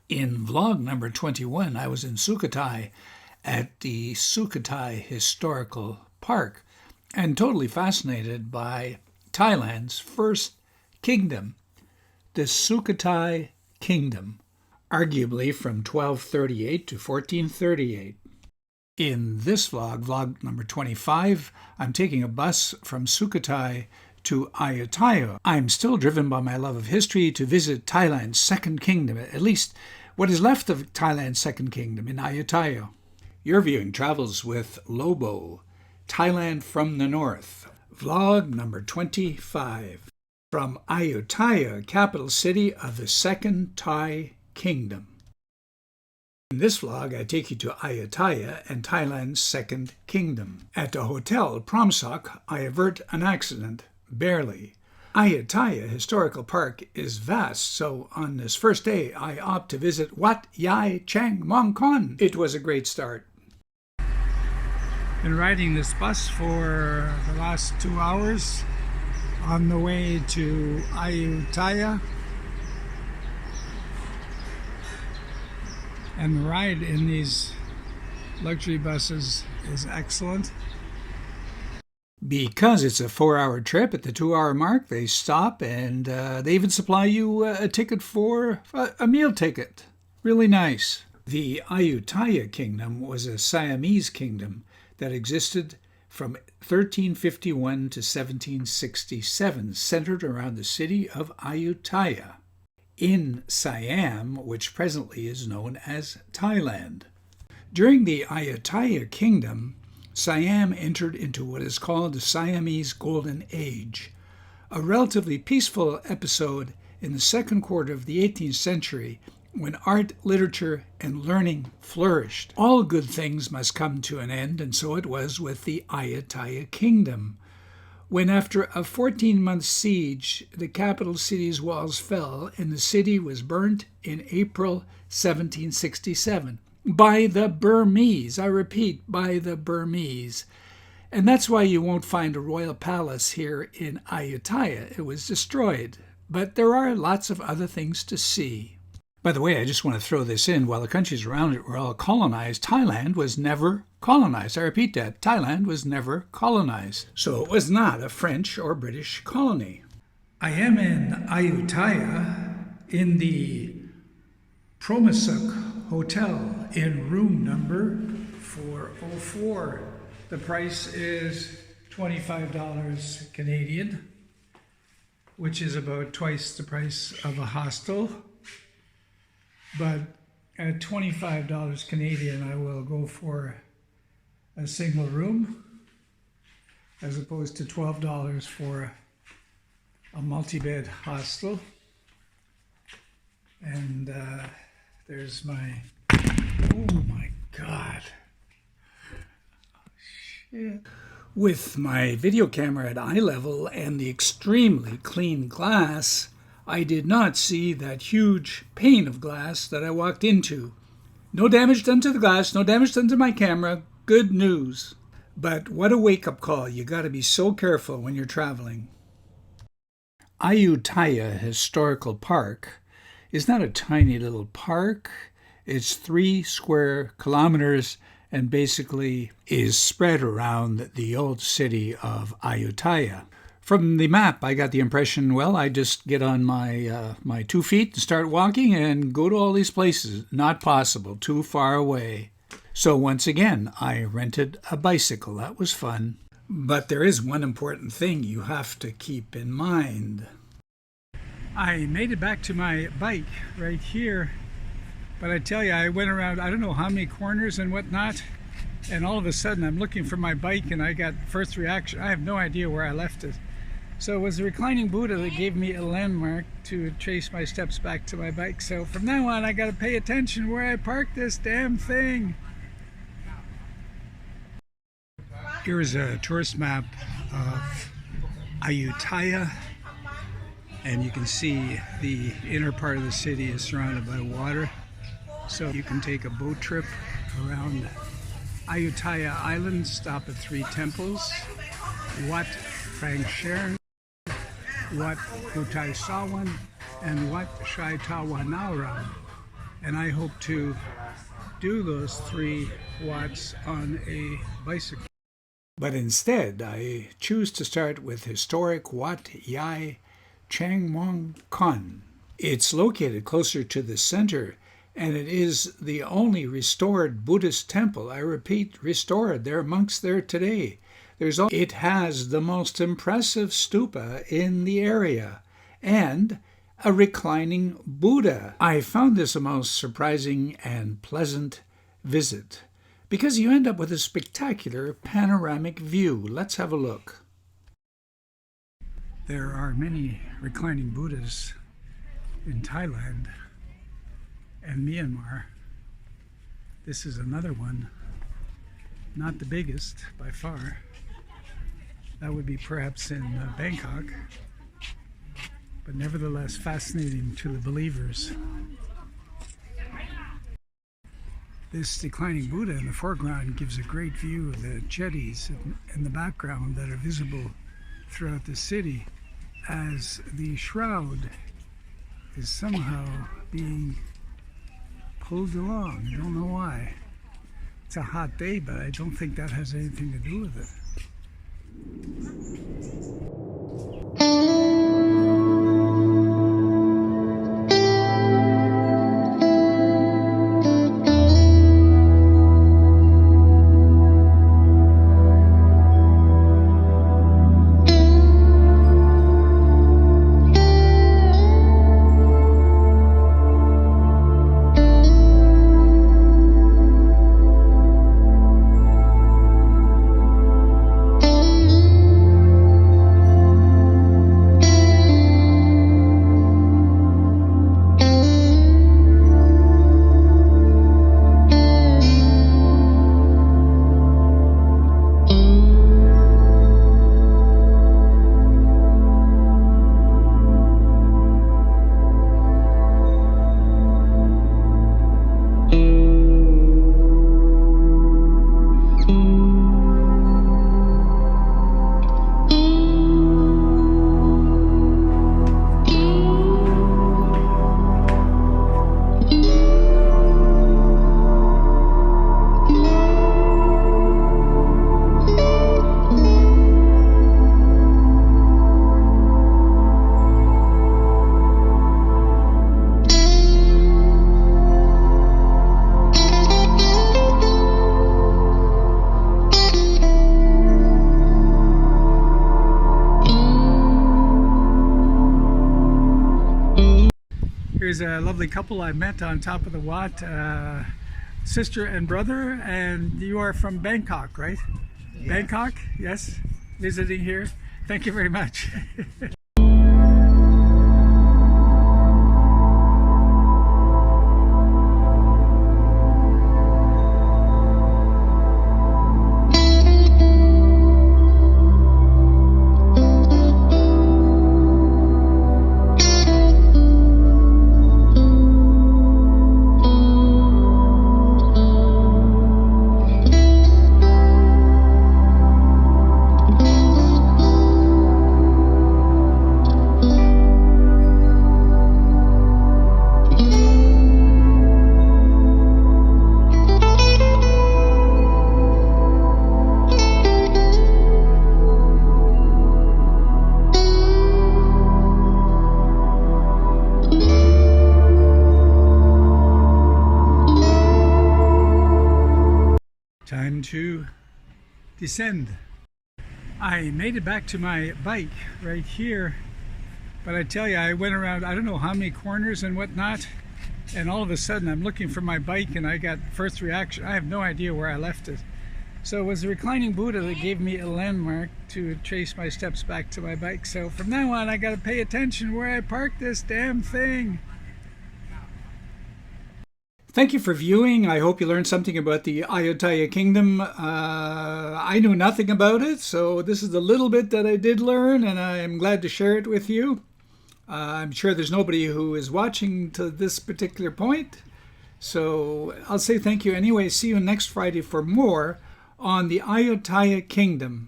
In vlog number 21, I was in Sukhothai at the Sukhothai Historical Park and totally fascinated by Thailand's first kingdom, the Sukhothai Kingdom, arguably from 1238 to 1438. In this vlog number 25, I'm taking a bus from Sukhothai to Ayutthaya. I'm still driven by my love of history to visit Thailand's second kingdom, at least what is left of Thailand's second kingdom in Ayutthaya. You're viewing Travels with Lobo, Thailand from the North, vlog number 25. From Ayutthaya, capital city of the Second Thai Kingdom. In this vlog, I take you to Ayutthaya and Thailand's Second Kingdom. At the hotel Phromsuk, I avert an accident, barely. Ayutthaya Historical Park is vast, so on this first day, I opt to visit Wat Yai Chaimongkhon. It was a great start. Been riding this bus for the last 2 hours on the way to Ayutthaya. And the ride in these luxury buses is excellent. Because it's a 4-hour trip, at the 2-hour mark, they stop and they even supply you a ticket for a meal ticket. Really nice. The Ayutthaya Kingdom was a Siamese kingdom that existed from 1351 to 1767, centered around the city of Ayutthaya in Siam, which presently is known as Thailand. During the Ayutthaya Kingdom, Siam entered into what is called the Siamese Golden Age, a relatively peaceful episode in the second quarter of the 18th century when art, literature, and learning flourished. All good things must come to an end, and so it was with the Ayutthaya Kingdom, when after a 14-month siege, the capital city's walls fell and the city was burnt in April 1767 by the Burmese. I repeat, by the Burmese. And that's why you won't find a royal palace here in Ayutthaya. It was destroyed. But there are lots of other things to see. By the way, I just want to throw this in. While the countries around it were all colonized, Thailand was never colonized. I repeat that. Thailand was never colonized. So it was not a French or British colony. I am in Ayutthaya in the Phromsuk Hotel in room number 404. The price is $25 Canadian, which is about twice the price of a hostel. But at $25 Canadian, I will go for a single room as opposed to $12 for a multi-bed hostel. And there's my, oh my God. Oh, shit. With my video camera at eye level and the extremely clean glass, I did not see that huge pane of glass that I walked into. No damage done to the glass, no damage done to my camera. Good news. But what a wake-up call. You got to be so careful when you're traveling. Ayutthaya Historical Park is not a tiny little park. It's 3 square kilometers and basically is spread around the old city of Ayutthaya. From the map, I got the impression, well, I just get on my 2 feet and start walking and go to all these places. Not possible, too far away. So once again, I rented a bicycle. That was fun. But there is one important thing you have to keep in mind. I made it back to my bike right here. But I tell you, I went around, I don't know how many corners and whatnot. And all of a sudden, I'm looking for my bike and I got first reaction. I have no idea where I left it. So it was the reclining Buddha that gave me a landmark to trace my steps back to my bike. So from now on, I got to pay attention where I park this damn thing. Here is a tourist map of Ayutthaya. And you can see the inner part of the city is surrounded by water. So you can take a boat trip around Ayutthaya Island, stop at 3 temples, Wat Yai Wat Yai Chaimongkhon, and Wat Yai Chaimongkhon. And I hope to do those 3 watts on a bicycle. But instead, I choose to start with historic Wat Yai Chaimongkhon. It's located closer to the center, and it is the only restored Buddhist temple. I repeat, restored. There are monks there today. It has the most impressive stupa in the area, and a reclining Buddha. I found this a most surprising and pleasant visit, because you end up with a spectacular panoramic view. Let's have a look. There are many reclining Buddhas in Thailand and Myanmar. This is another one, not the biggest by far. That would be perhaps in Bangkok, but nevertheless fascinating to the believers. This declining Buddha in the foreground gives a great view of the jetties in the background that are visible throughout the city, as the shroud is somehow being pulled along. I don't know why. It's a hot day, but I don't think that has anything to do with it. Here's a lovely couple I met on top of the Wat, sister and brother, and you are from Bangkok, right? Yes. Bangkok, yes, visiting here. Thank you very much. Time to descend. I made it back to my bike right here, but I tell you, I went around I don't know how many corners and whatnot, and all of a sudden I'm looking for my bike and I got first reaction, I have no idea where I left it. So it was the reclining Buddha that gave me a landmark to trace my steps back to my bike. So from now on I got to pay attention where I parked this damn thing. Thank you for viewing. I hope you learned something about the Ayutthaya Kingdom. I knew nothing about it, so this is the little bit that I did learn, and I am glad to share it with you. I'm sure there's nobody who is watching to this particular point, so I'll say thank you anyway. See you next Friday for more on the Ayutthaya Kingdom.